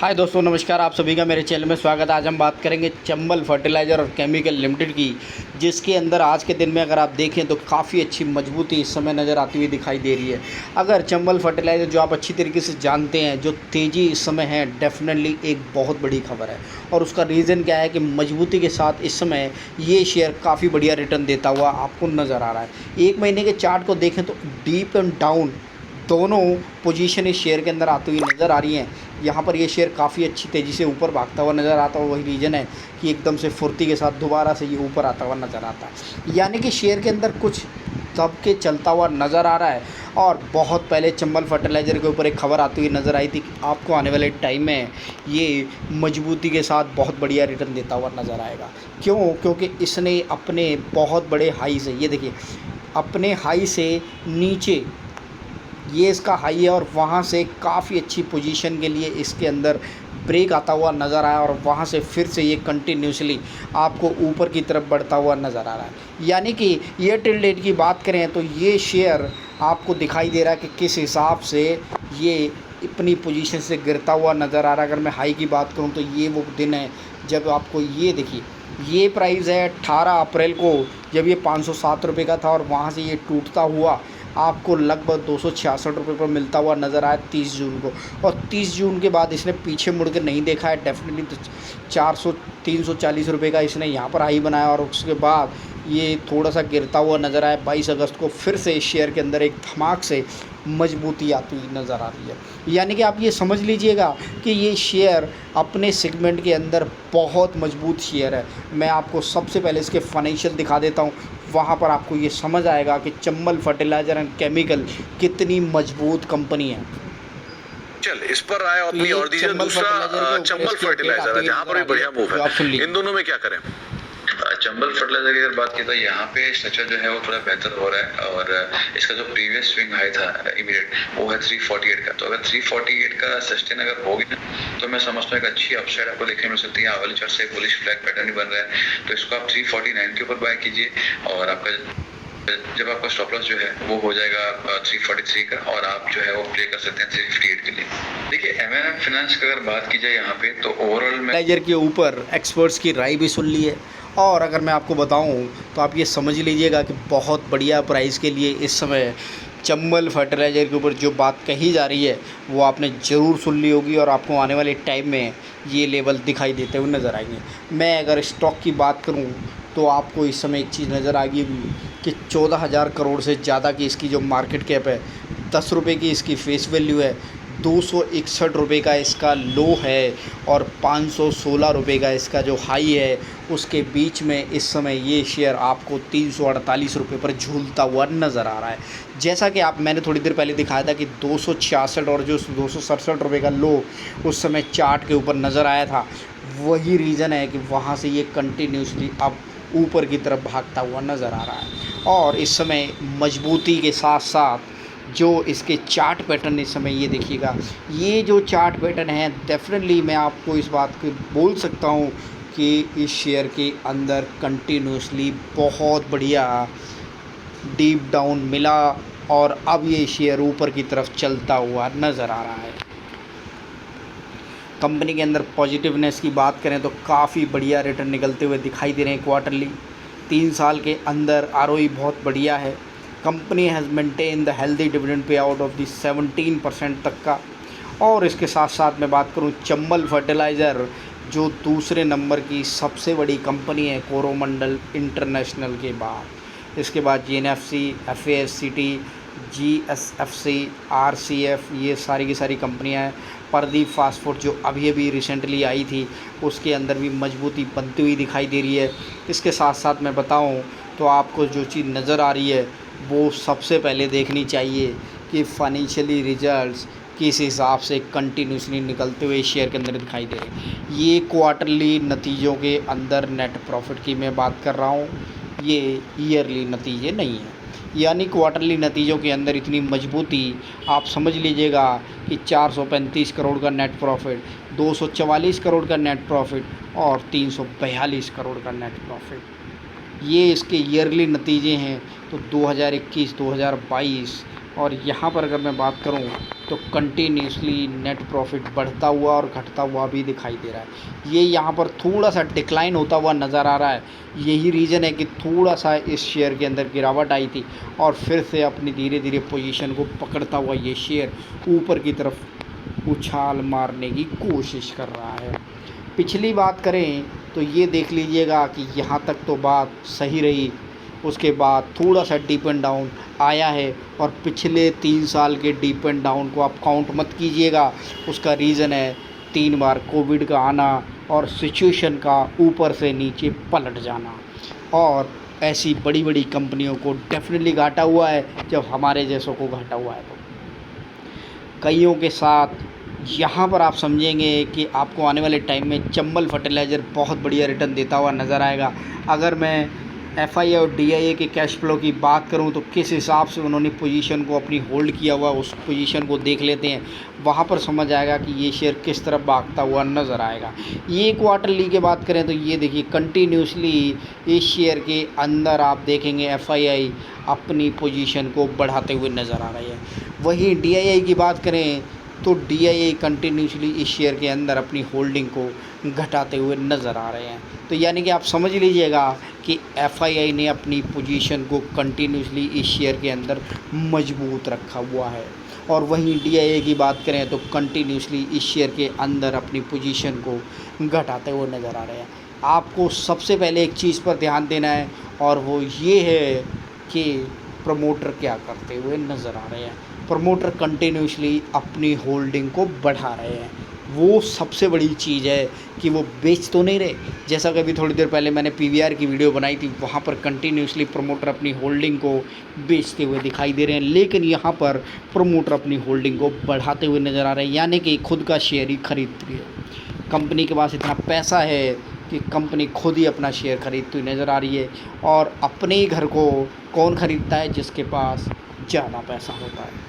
हाय दोस्तों, नमस्कार। आप सभी का मेरे चैनल में स्वागत है। आज हम बात करेंगे चंबल फर्टिलाइज़र और केमिकल लिमिटेड की, जिसके अंदर आज के दिन में अगर आप देखें तो काफ़ी अच्छी मजबूती इस समय नज़र आती हुई दिखाई दे रही है। अगर चंबल फर्टिलाइज़र जो आप अच्छी तरीके से जानते हैं, जो तेज़ी इस समय है, डेफिनेटली एक बहुत बड़ी खबर है। और उसका रीज़न क्या है कि मजबूती के साथ इस समय ये शेयर काफ़ी बढ़िया रिटर्न देता हुआ आपको नज़र आ रहा है। 1 महीने के चार्ट को देखें तो डीप एंड डाउन दोनों पोजीशन इस शेयर के अंदर आती हुई नज़र आ रही हैं। यहाँ पर ये शेयर काफ़ी अच्छी तेज़ी से ऊपर भागता हुआ नज़र आता है। वही रीज़न है कि एकदम से फुर्ती के साथ दोबारा से ये ऊपर आता हुआ नज़र आता है, यानी कि शेयर के अंदर कुछ दब के चलता हुआ नज़र आ रहा है। और बहुत पहले चंबल फर्टिलाइज़र के ऊपर एक खबर आती हुई नज़र आई थी कि आपको आने वाले टाइम में ये मजबूती के साथ बहुत बढ़िया रिटर्न देता हुआ नज़र आएगा। क्योंकि इसने अपने बहुत बड़े हाई से, ये देखिए, अपने हाई से नीचे ये इसका हाई है और वहाँ से काफ़ी अच्छी पोजीशन के लिए इसके अंदर ब्रेक आता हुआ नज़र आया और वहाँ से फिर से ये कंटिन्यूसली आपको ऊपर की तरफ बढ़ता हुआ नज़र आ रहा है। यानी कि ईयर टिल डेट की बात करें तो ये शेयर आपको दिखाई दे रहा है कि किस हिसाब से ये अपनी पोजीशन से गिरता हुआ नज़र आ रहा है। अगर मैं हाई की बात करूँ तो ये वो दिन है जब आपको ये देखिए, ये प्राइस है 18 अप्रैल को, जब ये 507 रुपये का था और वहाँ से ये टूटता हुआ आपको लगभग 266 रुपये पर मिलता हुआ नज़र आया 30 जून को। और 30 जून के बाद इसने पीछे मुड़ के नहीं देखा है। डेफिनेटली तो 340 रुपये का इसने यहाँ पर हाई बनाया और उसके बाद ये थोड़ा सा गिरता हुआ नज़र आया। 22 अगस्त को फिर से इस शेयर के अंदर एक धमाक से मजबूती आती हुई नज़र आ रही है। यानी कि आप ये समझ लीजिएगा कि ये शेयर अपने सेगमेंट के अंदर बहुत मजबूत शेयर है। मैं आपको सबसे पहले इसके फाइनेंशियल दिखा देता हूँ, वहाँ पर आपको ये समझ आएगा कि चंबल फर्टिलाइज़र एंड केमिकल कितनी मजबूत कंपनी है। चल इस पर आए तो अपनी ये और दीजिए चंबल दूसरा फर्टिलाइज़र के ऊपर चंबल इसकी अपडेट फर्टिलाइजर आती है हुई जहाँ नज़र पर आ भी रही बढ़िया मूव जो आप सुन है। लीजिए। इन दोनों में क्या करें? चंबल फर्टिलाइजर की अगर बात की तो यहाँ पे स्ट्रक्चर जो है वो थोड़ा बेहतर हो रहा है और इसका जो प्रीवियस स्विंग हाई था इमीडिएट वो है 348 का। तो अगर 348 का सस्टेन अगर होगी ना तो मैं समझता हूँ एक अच्छी अपसाइड आपको देखने मिल सकती है। अगले चार्ट से बुलिश फ्लैग पैटर्न ही बन रहा है, तो इसको आप 349 के ऊपर बाय कीजिए और आपका जब आपका स्टॉप लॉस जो है वो हो जाएगा 343 का और आप जो है वो प्ले कर सकते हैं 358 के लिए। देखिए एमएनएम फाइनेंस की अगर बात की जाए यहाँ पे तो ओवरऑल में फर्टिलाइज़र के ऊपर एक्सपर्ट्स की राय भी सुन ली है। और अगर मैं आपको बताऊं तो आप ये समझ लीजिएगा कि बहुत बढ़िया प्राइस के लिए इस समय चंबल फर्टिलाइज़र के ऊपर जो बात कही जा रही है वो आपने ज़रूर सुन ली होगी और आपको आने वाले टाइम में ये लेवल दिखाई देते हुए नज़र आएंगे। मैं अगर स्टॉक की बात करूं तो आपको इस समय एक चीज़ नज़र आएगी कि 14,000 करोड़ से ज़्यादा की इसकी जो मार्केट कैप है, 10 रुपये की इसकी फेस वैल्यू है, 261 रुपये का इसका लो है और 516 रुपये का इसका जो हाई है, उसके बीच में इस समय ये शेयर आपको 348 रुपये पर झूलता हुआ नज़र आ रहा है। जैसा कि मैंने थोड़ी देर पहले दिखाया था कि 266 और जो 267 रुपये का लो उस समय चार्ट के ऊपर नज़र आया था, वही रीज़न है कि वहाँ से ये कंटिन्यूसली अब ऊपर की तरफ भागता हुआ नज़र आ रहा है। और इस समय मजबूती के साथ साथ जो इसके चार्ट पैटर्न इस समय ये देखिएगा, ये जो चार्ट पैटर्न है, डेफिनेटली मैं आपको इस बात को बोल सकता हूँ कि इस शेयर के अंदर कंटिन्यूसली बहुत बढ़िया डीप डाउन मिला और अब ये शेयर ऊपर की तरफ चलता हुआ नज़र आ रहा है। कंपनी के अंदर पॉजिटिवनेस की बात करें तो काफ़ी बढ़िया रिटर्न निकलते हुए दिखाई दे रहे हैं। क्वार्टरली 3 साल के अंदर आरओई बहुत बढ़िया है। Company has maintain the healthy dividend pay out of the 17% तक का। और इसके साथ साथ मैं बात करूं चंबल फर्टिलाइज़र जो दूसरे नंबर की सबसे बड़ी कंपनी है कोरोमंडल इंटरनेशनल के बाद। इसके बाद जीएनएफसी, एफएससीटी, जीएसएफसी, आरसीएफ, ये सारी की सारी कंपनियां हैं। प्रदीप फास्ट फूड जो अभी रिसेंटली आई थी उसके अंदर भी मजबूती बनती हुई दिखाई दे रही है। इसके साथ साथ मैं बताऊं तो आपको जो चीज़ नज़र आ रही है वो सबसे पहले देखनी चाहिए कि फाइनेंशियली रिजल्ट्स किस हिसाब से कंटिन्यूसली निकलते हुए शेयर के अंदर दिखाई दे रहे हैं। ये क्वार्टरली नतीजों के अंदर नेट प्रॉफिट की मैं बात कर रहा हूँ, ये ईयरली नतीजे नहीं हैं। यानी क्वार्टरली नतीजों के अंदर इतनी मजबूती आप समझ लीजिएगा कि 435 करोड़ का नेट प्रॉफिट, 244 करोड़ का नेट प्रॉफिट और 342 करोड़ का नेट प्रॉफिट, ये इसके ईयरली नतीजे हैं। तो 2021, 2022 और यहाँ पर अगर मैं बात करूँ तो कंटिन्यूसली नेट प्रॉफिट बढ़ता हुआ और घटता हुआ भी दिखाई दे रहा है। ये यहाँ पर थोड़ा सा डिक्लाइन होता हुआ नज़र आ रहा है। यही रीज़न है कि थोड़ा सा इस शेयर के अंदर गिरावट आई थी और फिर से अपनी धीरे धीरे पोजीशन को पकड़ता हुआ ये शेयर ऊपर की तरफ उछाल मारने की कोशिश कर रहा है। पिछली बात करें तो ये देख लीजिएगा कि यहाँ तक तो बात सही रही, उसके बाद थोड़ा सा डीप एंड डाउन आया है और पिछले 3 साल के डीप एंड डाउन को आप काउंट मत कीजिएगा। उसका रीज़न है 3 बार कोविड का आना और सिचुएशन का ऊपर से नीचे पलट जाना, और ऐसी बड़ी बड़ी कंपनियों को डेफिनेटली घाटा हुआ है जब हमारे जैसों को घाटा हुआ है। तो कईयों के साथ यहाँ पर आप समझेंगे कि आपको आने वाले टाइम में चंबल फर्टिलाइज़र बहुत बढ़िया रिटर्न देता हुआ नज़र आएगा। अगर मैं एफआई और डीआईए के कैश फ्लो की बात करूं तो किस हिसाब से उन्होंने पोजीशन को अपनी होल्ड किया हुआ, उस पोजीशन को देख लेते हैं, वहां पर समझ आएगा कि ये शेयर किस तरफ भागता हुआ नज़र आएगा। ये क्वार्टरली की बात करें तो ये देखिए कंटिन्यूसली इस शेयर के अंदर आप देखेंगे एफआईआई अपनी पोजीशन को बढ़ाते हुए नज़र आ रही है। वहीं डीआईआई की बात करें तो डीआईआई कंटिन्यूसली इस शेयर के अंदर अपनी होल्डिंग को घटाते हुए नज़र आ रहे हैं। तो यानी कि आप समझ लीजिएगा कि एफआईआई ने अपनी पोजीशन को कंटिन्यूसली इस शेयर के अंदर मजबूत रखा हुआ है, और वहीं डीआईआई की बात करें तो कंटिन्यूसली इस शेयर के अंदर अपनी पोजीशन को घटाते हुए नज़र आ रहे हैं। आपको सबसे पहले एक चीज़ पर ध्यान देना है, और वो ये है कि प्रमोटर क्या करते हुए नज़र आ रहे हैं। प्रमोटर कंटिन्यूसली अपनी होल्डिंग को बढ़ा रहे हैं। वो सबसे बड़ी चीज़ है कि वो बेच तो नहीं रहे, जैसा कि अभी थोड़ी देर पहले मैंने पीवीआर की वीडियो बनाई थी, वहाँ पर कंटिन्यूसली प्रमोटर अपनी होल्डिंग को बेचते हुए दिखाई दे रहे हैं, लेकिन यहाँ पर प्रमोटर अपनी होल्डिंग को बढ़ाते हुए नज़र आ रहे हैं, यानी कि खुद का शेयर ही खरीद रही है। कंपनी के पास इतना पैसा है कि कंपनी खुद ही अपना शेयर खरीदती हुई नज़र आ रही है, और अपने ही घर को कौन ख़रीदता है? जिसके पास ज़्यादा पैसा होता है।